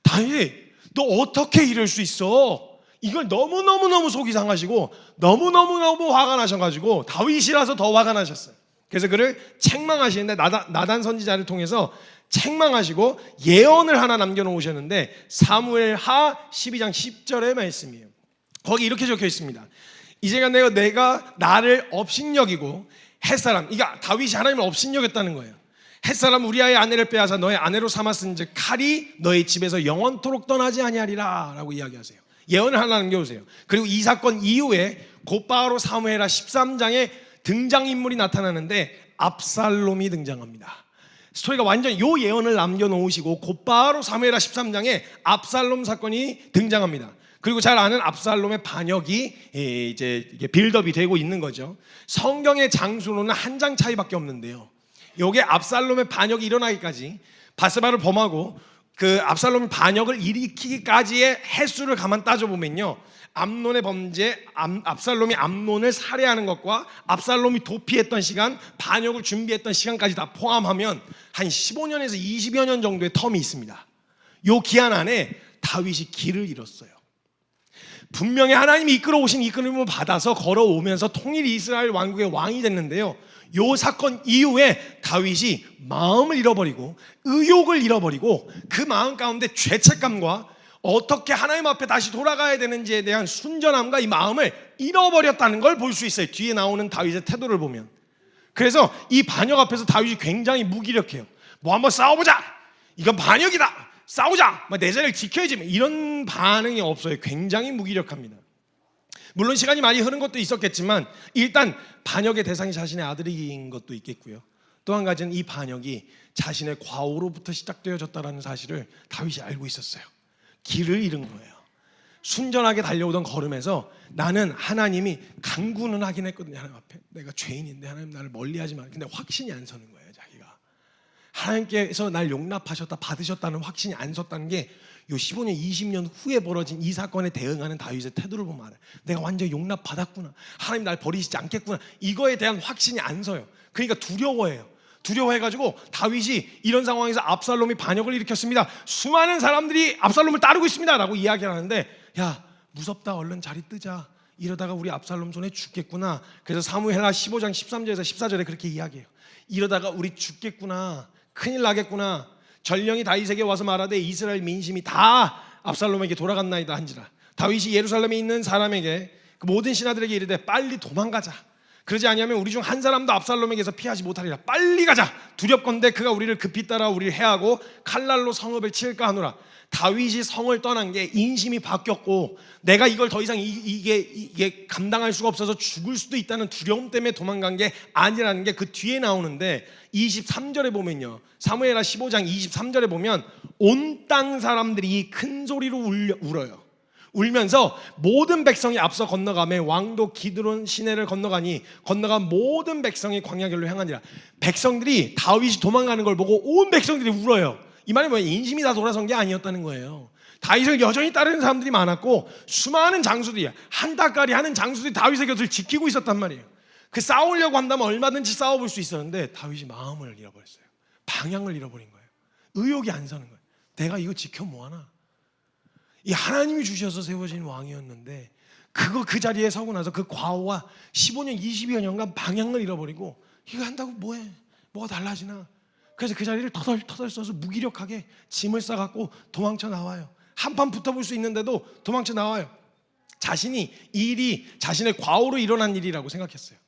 다윗 너 어떻게 이럴 수 있어? 이걸 너무너무 속이 상하시고 너무너무 화가 나셔가지고 다윗이라서 더 화가 나셨어요. 그래서 그를 책망하시는데 나단 선지자를 통해서 책망하시고 예언을 하나 남겨놓으셨는데 사무엘하 12장 10절의 말씀이에요. 거기 이렇게 적혀 있습니다. 이제가 내가 나를 업신여기고 햇사람, 이게 다윗이 하나님을 업신여겼다는 거예요. 햇사람 우리아의 아내를 빼앗아 너의 아내로 삼았은즉 칼이 너의 집에서 영원토록 떠나지 아니하리라 라고 이야기하세요. 예언을 하나 남겨오세요. 그리고 이 사건 이후에 곧바로 사무엘하 13장에 등장인물이 나타나는데 압살롬이 등장합니다. 스토리가 완전 요 예언을 남겨놓으시고 곧바로 사무엘하 13장에 압살롬 사건이 등장합니다. 그리고 잘 아는 압살롬의 반역이 이제 빌드업이 되고 있는 거죠. 성경의 장수로는 한 장 차이밖에 없는데요, 요게 압살롬의 반역이 일어나기까지 바스바를 범하고 그 압살롬의 반역을 일으키기까지의 횟수를 가만 따져보면요, 암논의 범죄, 압살롬이 암논을 살해하는 것과 압살롬이 도피했던 시간, 반역을 준비했던 시간까지 다 포함하면 한 15년에서 20여 년 정도의 텀이 있습니다. 요 기한 안에 다윗이 길을 잃었어요. 분명히 하나님이 이끌어오신 이끌림을 받아서 걸어오면서 통일 이스라엘 왕국의 왕이 됐는데요, 요 사건 이후에 다윗이 마음을 잃어버리고 의욕을 잃어버리고 그 마음 가운데 죄책감과 어떻게 하나님 앞에 다시 돌아가야 되는지에 대한 순전함과 이 마음을 잃어버렸다는 걸 볼 수 있어요. 뒤에 나오는 다윗의 태도를 보면. 그래서 이 반역 앞에서 다윗이 굉장히 무기력해요. 뭐 한번 싸워보자, 이건 반역이다, 싸우자, 내 자리를 지켜야지, 이런 반응이 없어요. 굉장히 무기력합니다. 물론 시간이 많이 흐른 것도 있었겠지만 일단 반역의 대상이 자신의 아들인 것도 있겠고요. 또 한 가지는 이 반역이 자신의 과오로부터 시작되어졌다는 사실을 다윗이 알고 있었어요. 길을 잃은 거예요. 순전하게 달려오던 걸음에서 나는 하나님이 강구는 하긴 했거든요. 하나님 앞에 내가 죄인인데 하나님 나를 멀리하지 마. 근데 확신이 안 서는 거예요. 자기가 하나님께서 날 용납하셨다, 받으셨다는 확신이 안 섰다는 게 요 15년 20년 후에 벌어진 이 사건에 대응하는 다윗의 태도를 보면 알아요. 내가 완전히 용납받았구나, 하나님 날 버리시지 않겠구나, 이거에 대한 확신이 안 서요. 그러니까 두려워해요. 두려워해가지고 다윗이 이런 상황에서 압살롬이 반역을 일으켰습니다, 수많은 사람들이 압살롬을 따르고 있습니다 라고 이야기를 하는데, 야 무섭다, 얼른 자리 뜨자, 이러다가 우리 압살롬 손에 죽겠구나. 그래서 사무엘하 15장 13절에서 14절에 그렇게 이야기해요. 이러다가 우리 죽겠구나, 큰일 나겠구나. 전령이 다윗에게 와서 말하되 이스라엘 민심이 다 압살롬에게 돌아갔나이다 한지라. 다윗이 예루살렘에 있는 사람에게 그 모든 신하들에게 이르되 빨리 도망가자, 그러지 아니하면 우리 중 한 사람도 압살롬에게서 피하지 못하리라. 빨리 가자, 두렵건대 그가 우리를 급히 따라 우리를 해하고 칼날로 성읍을 칠까 하노라. 다윗이 성을 떠난 게 인심이 바뀌었고 내가 이걸 더 이상 이게 감당할 수가 없어서 죽을 수도 있다는 두려움 때문에 도망간 게 아니라는 게 그 뒤에 나오는데 23절에 보면요, 사무엘하 15장 23절에 보면 온 땅 사람들이 큰 소리로 울어요. 울면서 모든 백성이 앞서 건너가매 왕도 기드론 시내를 건너간 모든 백성이 광야길로 향하니라. 백성들이 다윗이 도망가는 걸 보고 온 백성들이 울어요. 이 말이 뭐예요? 인심이 다 돌아선 게 아니었다는 거예요. 다윗을 여전히 따르는 사람들이 많았고 수많은 장수들이, 한 닭가리 하는 장수들이 다윗의 곁을 지키고 있었단 말이에요. 그 싸우려고 한다면 얼마든지 싸워볼 수 있었는데 다윗이 마음을 잃어버렸어요. 방향을 잃어버린 거예요. 의욕이 안 서는 거예요. 내가 이거 지켜 뭐하나, 이 하나님이 주셔서 세워진 왕이었는데 그 자리에 서고 나서 그 과오와 15년 20여 년간 방향을 잃어버리고 이거 한다고 뭐해, 뭐가 달라지나. 그래서 그 자리를 터덜터덜 써서 무기력하게 짐을 싸갖고 도망쳐 나와요. 한판 붙어볼 수 있는데도 도망쳐 나와요. 자신이 이 일이 자신의 과오로 일어난 일이라고 생각했어요.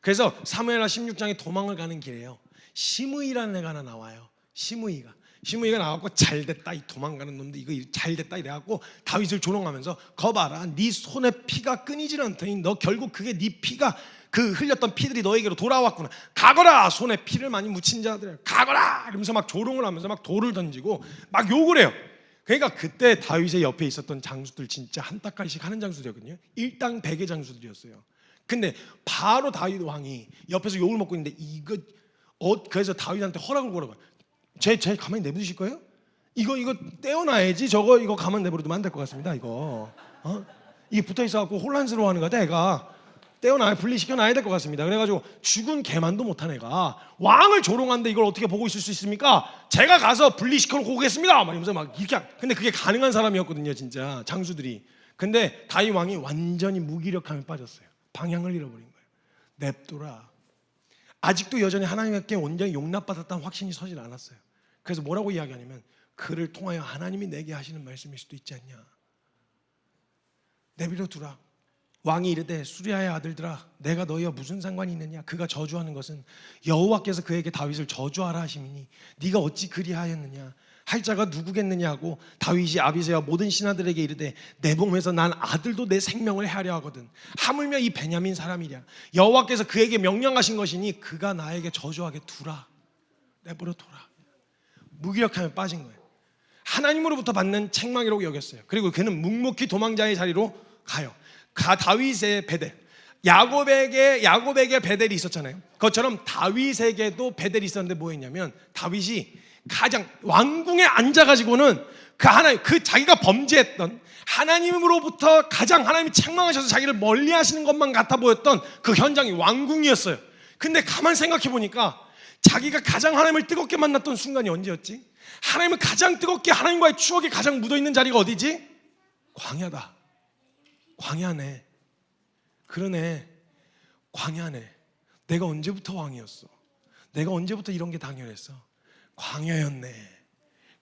그래서 사무엘하 16장에 도망을 가는 길에요, 시므이라는 애가 하나 나와요. 시므이가 나와갖고 잘됐다, 이 도망가는 놈들 이거 잘됐다 이래갖고 다윗을 조롱하면서 거봐라, 네 손에 피가 끊이질 않더니 너 결국 그게 네 피가 그 흘렸던 피들이 너에게로 돌아왔구나. 가거라, 손에 피를 많이 묻힌 자들 가거라, 이러면서 막 조롱을 하면서 막 돌을 던지고 막 욕을 해요. 그러니까 그때 다윗의 옆에 있었던 장수들 진짜 한 닭갈씩 하는 장수들이었거든요. 일당 100의 장수들이었어요. 근데 바로 다윗 왕이 옆에서 욕을 먹고 있는데 이거 그래서 다윗한테 허락을 구하라고. 쟤 가만히 내버리실 거예요? 이거 떼어놔야지. 이거 가만 내버려두면 안 될 것 같습니다. 이게 붙어 있어갖고 혼란스러워하는 거다. 애가 떼어놔야, 분리시켜놔야 될 것 같습니다. 그래가지고 죽은 개만도 못한 애가 왕을 조롱하는데 이걸 어떻게 보고 있을 수 있습니까? 제가 가서 분리시켜놓고 오겠습니다 막 이러면서 막 이렇게. 근데 그게 가능한 사람이었거든요, 진짜 장수들이. 근데 다윗 왕이 완전히 무기력함에 빠졌어요. 방향을 잃어버린 거예요. 냅둬라. 아직도 여전히 하나님께 온전히 용납받았다는 확신이 서질 않았어요. 그래서 뭐라고 이야기하냐면 그를 통하여 하나님이 내게 하시는 말씀일 수도 있지 않냐. 내버려 두라. 왕이 이르되 수리아의 아들들아, 내가 너희와 무슨 상관이 있느냐. 그가 저주하는 것은 여호와께서 그에게 다윗을 저주하라 하심이니 네가 어찌 그리하였느냐. 할 자가 누구겠느냐 하고 다윗이 아비새와 모든 신하들에게 이르되 내 몸에서 난 아들도 내 생명을 해하려 하거든. 하물며 이 베냐민 사람이랴. 여호와께서 그에게 명령하신 것이니 그가 나에게 저주하게 두라. 내버려 둬라. 무기력함에 빠진 거예요. 하나님으로부터 받는 책망이라고 여겼어요. 그리고 그는 묵묵히 도망자의 자리로 가요. 다윗의 베델, 야곱에게 베델이 있었잖아요. 그것처럼 다윗에게도 베델이 있었는데 뭐였냐면 다윗이 가장 왕궁에 앉아가지고는 그 자기가 범죄했던 하나님으로부터 가장 하나님이 책망하셔서 자기를 멀리하시는 것만 같아 보였던 그 현장이 왕궁이었어요. 근데 가만 생각해 보니까 자기가 가장 하나님을 뜨겁게 만났던 순간이 언제였지? 하나님을 가장 뜨겁게, 하나님과의 추억이 가장 묻어있는 자리가 어디지? 광야다. 광야네. 그러네. 광야네. 내가 언제부터 왕이었어? 내가 언제부터 이런 게 당연했어? 광야였네.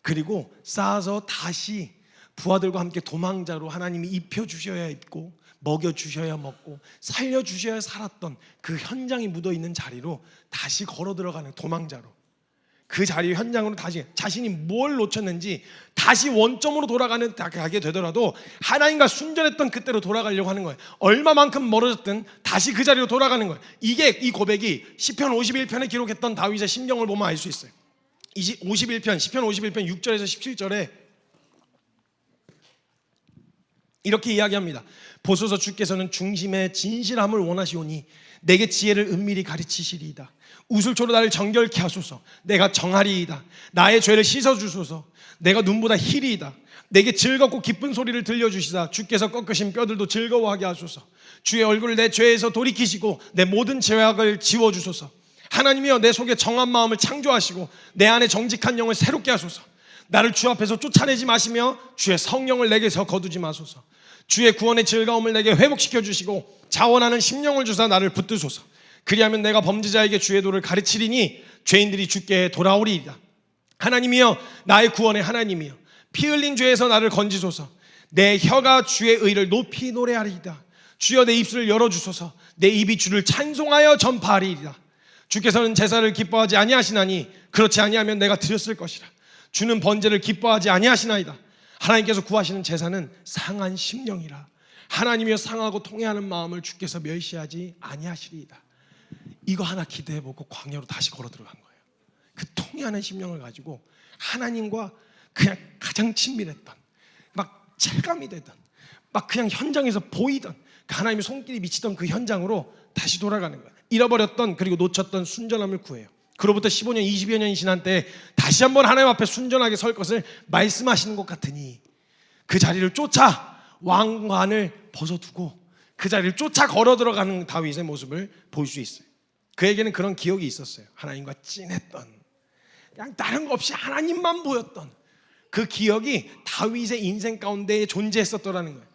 그리고 쌓아서 다시 부하들과 함께 도망자로 하나님이 입혀주셔야 입고 먹여주셔야 먹고 살려주셔야 살았던 그 현장이 묻어있는 자리로 다시 걸어 들어가는 도망자로, 그 자리 현장으로 다시 자신이 뭘 놓쳤는지 다시 원점으로 가게 되더라도 하나님과 순전했던 그때로 돌아가려고 하는 거예요. 얼마만큼 멀어졌든 다시 그 자리로 돌아가는 거예요. 이 고백이 시편 51편에 기록했던 다윗의 심정을 보면 알 수 있어요. 시편 51편 6절에서 17절에 이렇게 이야기합니다. 보소서, 주께서는 중심의 진실함을 원하시오니 내게 지혜를 은밀히 가르치시리이다. 우슬초로 나를 정결케 하소서. 내가 정하리이다. 나의 죄를 씻어주소서. 내가 눈보다 희리이다. 내게 즐겁고 기쁜 소리를 들려주시다. 주께서 꺾으신 뼈들도 즐거워하게 하소서. 주의 얼굴을 내 죄에서 돌이키시고 내 모든 죄악을 지워주소서. 하나님이여, 내 속에 정한 마음을 창조하시고 내 안에 정직한 영을 새롭게 하소서. 나를 주 앞에서 쫓아내지 마시며 주의 성령을 내게서 거두지 마소서. 주의 구원의 즐거움을 내게 회복시켜 주시고 자원하는 심령을 주사 나를 붙드소서. 그리하면 내가 범죄자에게 주의 도를 가르치리니 죄인들이 주께 돌아오리이다. 하나님이여, 나의 구원의 하나님이여, 피 흘린 죄에서 나를 건지소서. 내 혀가 주의 의를 높이 노래하리이다. 주여, 내 입술을 열어주소서. 내 입이 주를 찬송하여 전파하리이다. 주께서는 제사를 기뻐하지 아니하시나니 그렇지 아니하면 내가 드렸을 것이라. 주는 번제를 기뻐하지 아니하시나이다. 하나님께서 구하시는 제사는 상한 심령이라. 하나님이여, 상하고 통회하는 마음을 주께서 멸시하지 아니하시리이다. 이거 하나 기대해보고 광야로 다시 걸어 들어간 거예요. 그 통회하는 심령을 가지고 하나님과 그냥 가장 친밀했던, 막 체감이 되던, 막 그냥 현장에서 보이던 그 하나님의 손길이 미치던 그 현장으로 다시 돌아가는 거예요. 잃어버렸던, 그리고 놓쳤던 순전함을 구해요. 그로부터 15년 20여 년이 지난 때 다시 한번 하나님 앞에 순전하게 설 것을 말씀하시는 것 같으니 그 자리를 쫓아 왕관을 벗어두고 그 자리를 쫓아 걸어 들어가는 다윗의 모습을 볼 수 있어요. 그에게는 그런 기억이 있었어요. 하나님과 찐했던, 그냥 다른 거 없이 하나님만 보였던 그 기억이 다윗의 인생 가운데 존재했었더라는 거예요.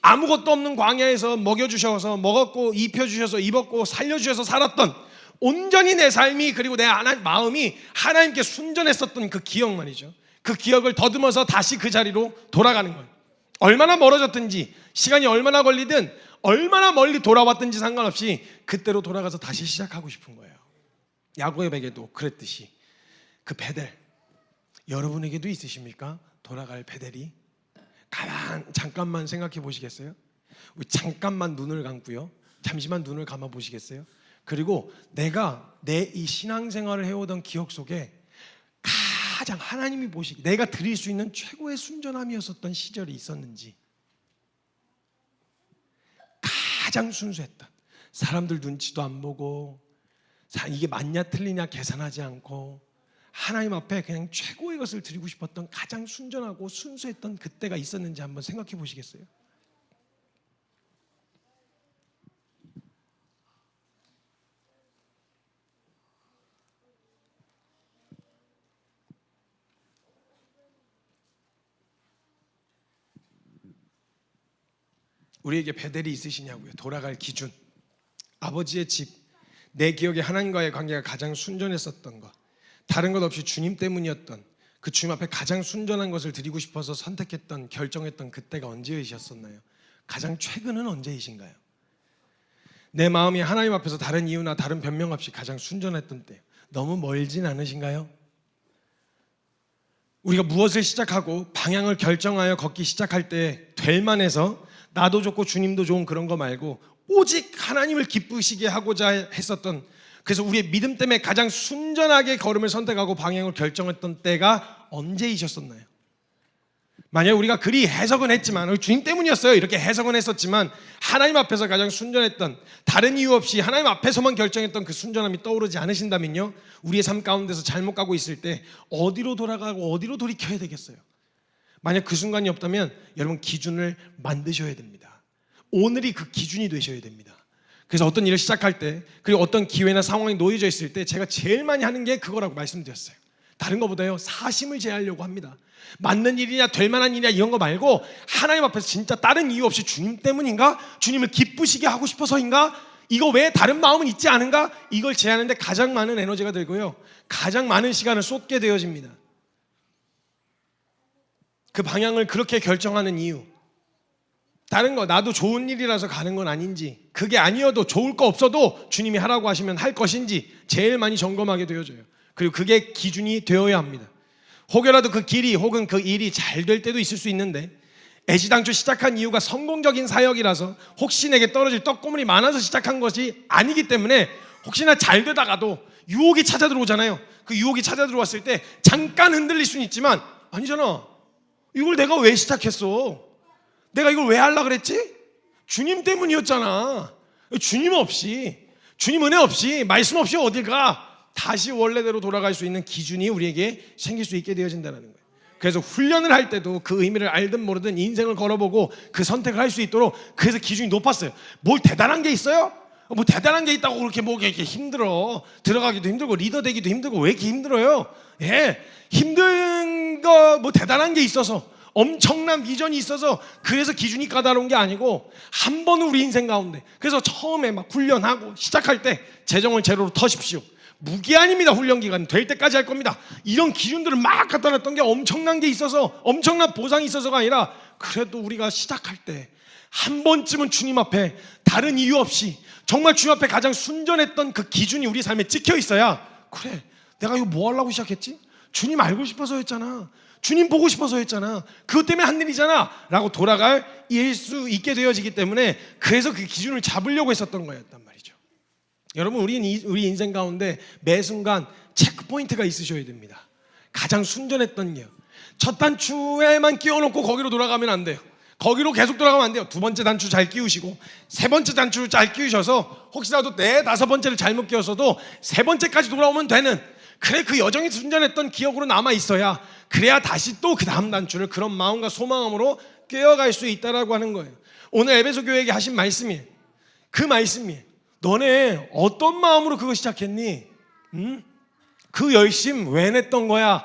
아무것도 없는 광야에서 먹여주셔서 먹었고 입혀주셔서 입었고 살려주셔서 살았던, 온전히 내 삶이 그리고 내 마음이 하나님께 순전했었던 그 기억 말이죠. 그 기억을 더듬어서 다시 그 자리로 돌아가는 거예요. 얼마나 멀어졌든지, 시간이 얼마나 걸리든, 얼마나 멀리 돌아왔든지 상관없이 그때로 돌아가서 다시 시작하고 싶은 거예요. 야곱에게도 그랬듯이 그 베델, 여러분에게도 있으십니까? 돌아갈 베델이? 잠깐만 생각해 보시겠어요? 우리 잠깐만 눈을 감고요, 잠시만 눈을 감아 보시겠어요? 그리고 내가 내 이 신앙생활을 해오던 기억 속에 가장 하나님이 보시기 내가 드릴 수 있는 최고의 순전함이었었던 시절이 있었는지, 가장 순수했던, 사람들 눈치도 안 보고 이게 맞냐 틀리냐 계산하지 않고 하나님 앞에 그냥 최고의 것을 드리고 싶었던 가장 순전하고 순수했던 그때가 있었는지 한번 생각해 보시겠어요? 우리에게 베델이 있으시냐고요? 돌아갈 기준, 아버지의 집, 내 기억에 하나님과의 관계가 가장 순전했었던 것, 다른 것 없이 주님 때문이었던, 그 주님 앞에 가장 순전한 것을 드리고 싶어서 선택했던, 결정했던 그때가 언제이셨었나요? 가장 최근은 언제이신가요? 내 마음이 하나님 앞에서 다른 이유나 다른 변명 없이 가장 순전했던 때, 너무 멀진 않으신가요? 우리가 무엇을 시작하고 방향을 결정하여 걷기 시작할 때 될 만해서 나도 좋고 주님도 좋은 그런 거 말고 오직 하나님을 기쁘시게 하고자 했었던, 그래서 우리의 믿음 때문에 가장 순전하게 걸음을 선택하고 방향을 결정했던 때가 언제이셨었나요? 만약 우리가 그리 해석은 했지만 주님 때문이었어요 이렇게 해석은 했었지만, 하나님 앞에서 가장 순전했던, 다른 이유 없이 하나님 앞에서만 결정했던 그 순전함이 떠오르지 않으신다면요, 우리의 삶 가운데서 잘못 가고 있을 때 어디로 돌아가고 어디로 돌이켜야 되겠어요? 만약 그 순간이 없다면 여러분 기준을 만드셔야 됩니다. 오늘이 그 기준이 되셔야 됩니다. 그래서 어떤 일을 시작할 때, 그리고 어떤 기회나 상황이 놓여져 있을 때 제가 제일 많이 하는 게 그거라고 말씀드렸어요. 다른 것보다요, 사심을 제하려고 합니다. 맞는 일이냐 될 만한 일이냐 이런 거 말고 하나님 앞에서 진짜 다른 이유 없이 주님 때문인가? 주님을 기쁘시게 하고 싶어서인가? 이거 외에 다른 마음은 있지 않은가? 이걸 제하는데 가장 많은 에너지가 들고요, 가장 많은 시간을 쏟게 되어집니다. 그 방향을 그렇게 결정하는 이유, 다른 거 나도 좋은 일이라서 가는 건 아닌지, 그게 아니어도 좋을 거 없어도 주님이 하라고 하시면 할 것인지 제일 많이 점검하게 되어져요. 그리고 그게 기준이 되어야 합니다. 혹여라도 그 길이 혹은 그 일이 잘 될 때도 있을 수 있는데, 애시당초 시작한 이유가 성공적인 사역이라서 혹시 내게 떨어질 떡고물이 많아서 시작한 것이 아니기 때문에 혹시나 잘 되다가도 유혹이 찾아 들어오잖아요. 그 유혹이 찾아 들어왔을 때 잠깐 흔들릴 수는 있지만, 아니잖아, 이걸 내가 왜 시작했어? 내가 이걸 왜 하려고 그랬지? 주님 때문이었잖아. 주님 없이, 주님 은혜 없이, 말씀 없이 어딜 가? 다시 원래대로 돌아갈 수 있는 기준이 우리에게 생길 수 있게 되어진다는 거예요. 그래서 훈련을 할 때도 그 의미를 알든 모르든 인생을 걸어보고 그 선택을 할 수 있도록, 그래서 기준이 높았어요. 뭘 대단한 게 있어요? 뭐 대단한 게 있다고 그렇게 뭐 이렇게 힘들어? 들어가기도 힘들고 리더 되기도 힘들고 왜 이렇게 힘들어요? 예, 힘든 거 뭐 대단한 게 있어서, 엄청난 비전이 있어서 그래서 기준이 까다로운 게 아니고, 한 번 우리 인생 가운데, 그래서 처음에 막 훈련하고 시작할 때 재정을 제로로 터십시오. 무기한입니다. 훈련 기간 될 때까지 할 겁니다. 이런 기준들을 막 갖다 놨던 게 엄청난 게 있어서, 엄청난 보상이 있어서가 아니라, 그래도 우리가 시작할 때 한 번쯤은 주님 앞에 다른 이유 없이 정말 주님 앞에 가장 순전했던 그 기준이 우리 삶에 찍혀 있어야, 그래, 내가 이거 뭐 하려고 시작했지? 주님 알고 싶어서 했잖아, 주님 보고 싶어서 했잖아, 그것 때문에 한 일이잖아 라고 돌아갈 수 있게 되어지기 때문에, 그래서 그 기준을 잡으려고 했었던 거였단 말이죠. 여러분, 우리 인생 가운데 매 순간 체크포인트가 있으셔야 됩니다. 가장 순전했던 게, 첫 단추에만 끼워놓고 거기로 돌아가면 안 돼요. 거기로 계속 돌아가면 안 돼요. 두 번째 단추 잘 끼우시고, 세 번째 단추를 잘 끼우셔서 혹시라도 네 다섯 번째를 잘못 끼웠어도 세 번째까지 돌아오면 되는, 그래, 그 여정이 순전했던 기억으로 남아 있어야, 그래야 다시 또 그 다음 단추를 그런 마음과 소망으로 꿰어갈 수 있다라고 하는 거예요. 오늘 에베소 교회에게 하신 말씀이에요. 그 말씀이에요. 너네 어떤 마음으로 그거 시작했니? 응? 그 열심 왜 냈던 거야?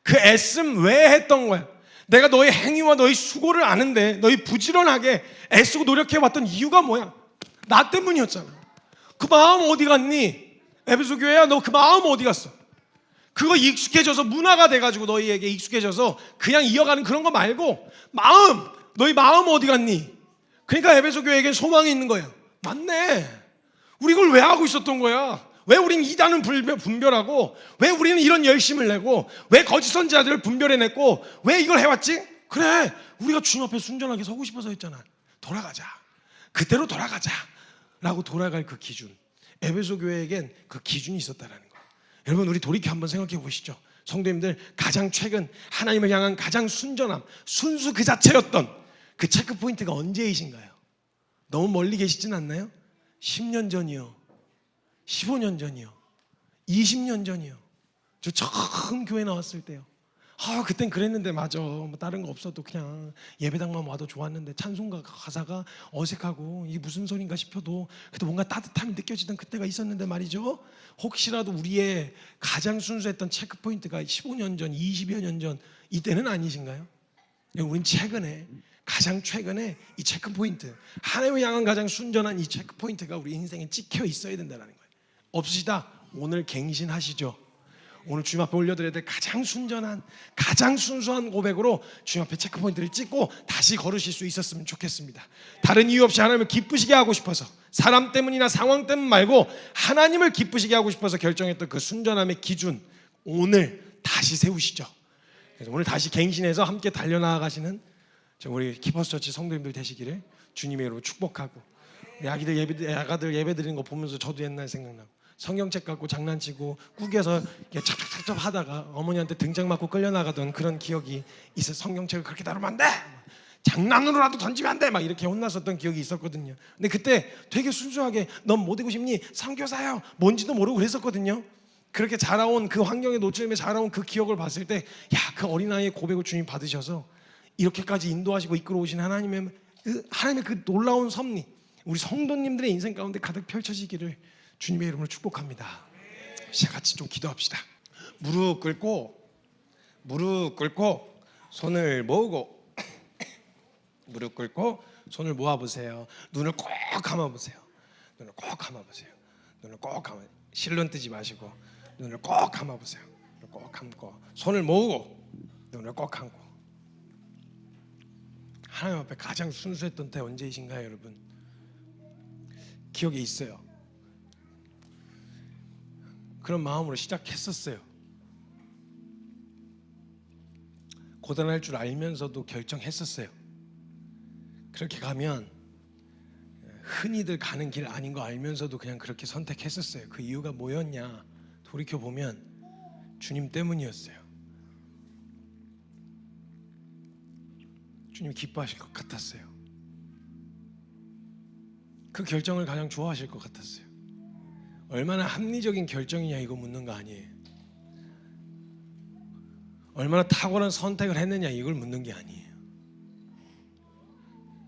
그 애씀 왜 했던 거야? 내가 너의 행위와 너의 수고를 아는데 너희 부지런하게 애쓰고 노력해왔던 이유가 뭐야? 나 때문이었잖아. 그 마음 어디 갔니? 에베소 교회야, 너 그 마음 어디 갔어? 그거 익숙해져서, 문화가 돼가지고 너희에게 익숙해져서 그냥 이어가는 그런 거 말고, 마음, 너희 마음 어디 갔니? 그러니까 에베소 교회에겐 소망이 있는 거예요. 맞네, 우리 이걸 왜 하고 있었던 거야? 왜 우리는 이단은 분별하고, 왜 우리는 이런 열심을 내고, 왜 거짓 선지자들을 분별해냈고, 왜 이걸 해왔지? 그래, 우리가 주님 앞에 순전하게 서고 싶어서 했잖아. 돌아가자, 그때로 돌아가자 라고 돌아갈 그 기준, 에베소 교회에겐 그 기준이 있었다는 거예요. 여러분, 우리 돌이켜 한번 생각해 보시죠. 성도님들, 가장 최근 하나님을 향한 가장 순전함, 순수 그 자체였던 그 체크포인트가 언제이신가요? 너무 멀리 계시진 않나요? 10년 전이요, 15년 전이요, 20년 전이요. 저 처음 교회 나왔을 때요. 그땐 그랬는데, 맞아, 뭐 다른 거 없어도 그냥 예배당만 와도 좋았는데, 찬송가 가사가 어색하고 이게 무슨 소린가 싶어도 그래도 뭔가 따뜻함이 느껴지던 그때가 있었는데 말이죠. 혹시라도 우리의 가장 순수했던 체크포인트가 15년 전, 20여 년 전 이때는 아니신가요? 우린 최근에, 가장 최근에 이 체크포인트, 하나님을 향한 가장 순전한 이 체크포인트가 우리 인생에 찍혀 있어야 된다는 거예요. 없으시다, 오늘 갱신하시죠. 오늘 주님 앞에 올려드려야 될 가장 순전한, 가장 순수한 고백으로 주님 앞에 체크포인트를 찍고 다시 걸으실 수 있었으면 좋겠습니다. 다른 이유 없이 하나님을 기쁘시게 하고 싶어서, 사람 때문이나 상황 때문 말고 하나님을 기쁘시게 하고 싶어서 결정했던 그 순전함의 기준, 오늘 다시 세우시죠. 그래서 오늘 다시 갱신해서 함께 달려나가시는 우리 키퍼스 처치 성도님들 되시기를 주님의 이름으로 축복하고, 아가들 예배 드리는 거 보면서 저도 옛날 생각나고, 성경책 갖고 장난치고 꾸겨서 찹찹찹찹 하다가 어머니한테 등짝 맞고 끌려나가던 그런 기억이 있어요. 성경책을 그렇게 다루면 안 돼, 장난으로라도 던지면 안 돼, 막 이렇게 혼났었던 기억이 있었거든요. 근데 그때 되게 순수하게, 넌 뭐 되고 싶니? 선교사요, 뭔지도 모르고 그랬었거든요. 그렇게 자라온 그 환경에 노출되며 자라온 그 기억을 봤을 때, 야, 그 어린아이의 고백을 주님 받으셔서 이렇게까지 인도하시고 이끌어 오신 하나님의 그 놀라운 섭리, 우리 성도님들의 인생 가운데 가득 펼쳐지기를 주님의 이름으로 축복합니다. 시작 같이 좀 기도합시다. 무릎 꿇고 손을 모으고 무릎 꿇고 손을 모아보세요. 눈을 꼭 감아보세요. 눈을 꼭 감아보세요. 눈을 꼭 감아. 실눈 뜨지 마시고 눈을 꼭 감아보세요. 눈을 꼭 감고 손을 모으고 눈을 꼭 감고. 하나님 앞에 가장 순수했던 때 언제이신가요, 여러분? 기억에 있어요. 그런 마음으로 시작했었어요. 고단할 줄 알면서도 결정했었어요. 그렇게 가면 흔히들 가는 길 아닌 거 알면서도 그냥 그렇게 선택했었어요. 그 이유가 뭐였냐? 돌이켜보면 주님 때문이었어요. 주님 기뻐하실 것 같았어요. 그 결정을 가장 좋아하실 것 같았어요. 얼마나 합리적인 결정이냐 이거 묻는 거 아니에요. 얼마나 탁월한 선택을 했느냐 이걸 묻는 게 아니에요.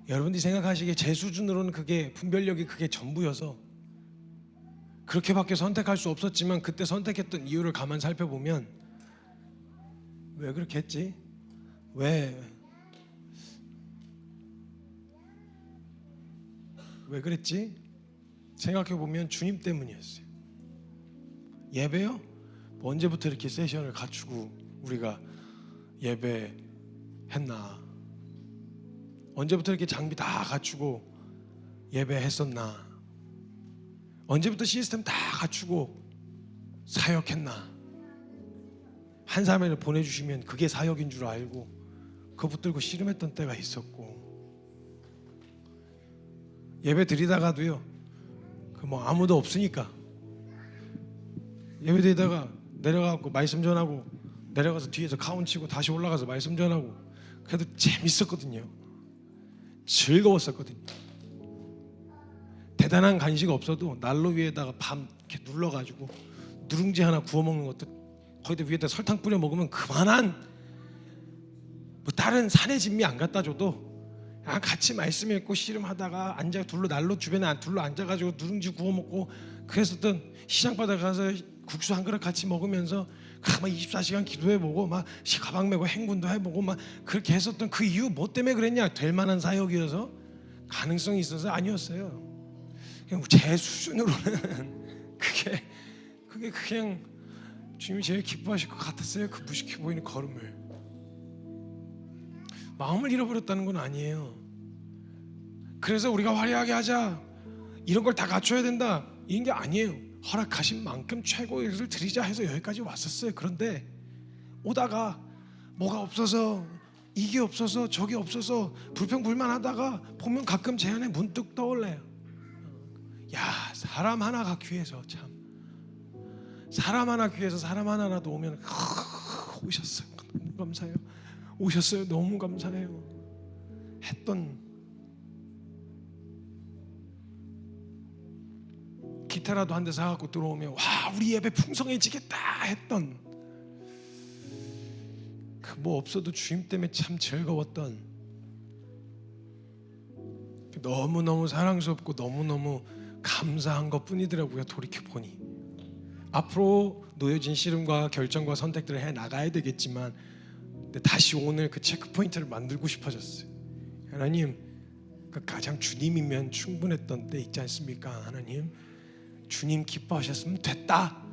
여러분들이 생각하시기에 제 수준으로는 그게 분별력이 그게 전부여서 그렇게밖에 선택할 수 없었지만 그때 선택했던 이유를 가만 살펴보면 왜 그렇게 했지? 왜 그랬지? 생각해보면 주님 때문이었어요. 예배요? 언제부터 이렇게 세션을 갖추고 우리가 예배했나? 언제부터 이렇게 장비 다 갖추고 예배했었나? 언제부터 시스템 다 갖추고 사역했나? 한 사람을 보내주시면 그게 사역인 줄 알고 그거 붙들고 씨름했던 때가 있었고, 예배 드리다가도요 그 뭐 아무도 없으니까 예배 드리다가 내려가고 말씀 전하고 내려가서 뒤에서 카운 치고 다시 올라가서 말씀 전하고, 그래도 재밌었거든요. 즐거웠었거든요. 대단한 간식 없어도 난로 위에다가 밤 이렇게 눌러가지고 누룽지 하나 구워 먹는 것도 거기다 위에다 설탕 뿌려 먹으면 그만한 뭐 다른 산의 진미 안 갖다 줘도 같이 말씀 읽고 씨름하다가 앉아 난로 주변에 둘러 앉아가지고 누룽지 구워 먹고 그랬었던, 시장바닥 가서 국수 한 그릇 같이 먹으면서 막 24시간 기도해보고 막 가방 메고 행군도 해보고 막 그렇게 했었던 그 이유 뭐 때문에 그랬냐? 될 만한 사역이어서? 가능성이 있어서? 아니었어요. 그냥 제 수준으로는 그게 그냥 주님이 제일 기뻐하실 것 같았어요. 그 무식해 보이는 걸음을. 마음을 잃어버렸다는 건 아니에요. 그래서 우리가 화려하게 하자, 이런 걸 다 갖춰야 된다, 이런 게 아니에요. 허락하신 만큼 최고의 것을 드리자 해서 여기까지 왔었어요. 그런데 오다가 뭐가 없어서 이게 없어서 저게 없어서 불평불만하다가 보면 가끔 제 안에 문득 떠올라요. 야, 사람 하나가 귀해서, 참 사람 하나 귀해서 사람 하나라도 오면 오셨어요, 너무 감사해요, 오셨어요, 너무 감사해요 했던, 기타라도 한 대 사갖고 들어오면 와 우리 예배 풍성해지겠다 했던, 그 뭐 없어도 주님 때문에 참 즐거웠던, 너무너무 사랑스럽고 너무너무 감사한 것 뿐이더라고요. 돌이켜보니 앞으로 놓여진 씨름과 결정과 선택들을 해나가야 되겠지만 다시 오늘 그 체크포인트를 만들고 싶어졌어요. 하나님, 그 가장 주님이면 충분했던 때 있지 않습니까? 하나님, 주님 기뻐하셨으면 됐다,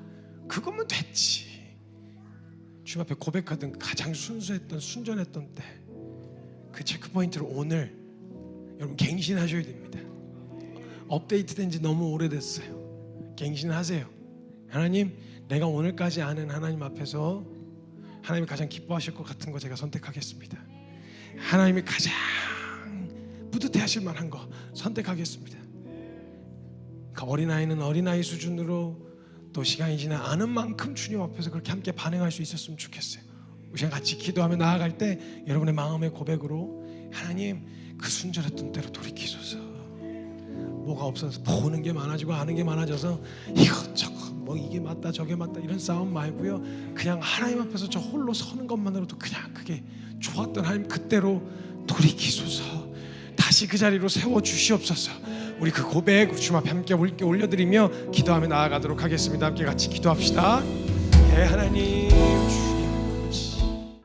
그거면 됐지. 주님 앞에 고백하던 가장 순수했던 순전했던 때, 그 체크포인트를 오늘 여러분 갱신하셔야 됩니다. 업데이트된 지 너무 오래됐어요. 갱신하세요. 하나님, 내가 오늘까지 아는 하나님 앞에서 하나님이 가장 기뻐하실 것 같은 거 제가 선택하겠습니다. 하나님이 가장 뿌듯해하실 만한 거 선택하겠습니다. 그 어린아이는 어린아이 수준으로 또 시간이 지나 아는 만큼 주님 앞에서 그렇게 함께 반응할 수 있었으면 좋겠어요. 우리 시간 같이 기도하며 나아갈 때 여러분의 마음의 고백으로, 하나님 그 순전했던 때로 돌이키소서. 뭐가 없어서 보는 게 많아지고 아는 게 많아져서 이것저것 뭐 이게 맞다 저게 맞다 이런 싸움 말고요, 그냥 하나님 앞에서 저 홀로 서는 것만으로도 그냥 그게 좋았던 하나님 그때로 돌이키소서. 다시 그 자리로 세워주시옵소서. 우리 그 고백 주님 앞에 함께 올려드리며 기도하며 나아가도록 하겠습니다. 함께 같이 기도합시다. 예, 하나님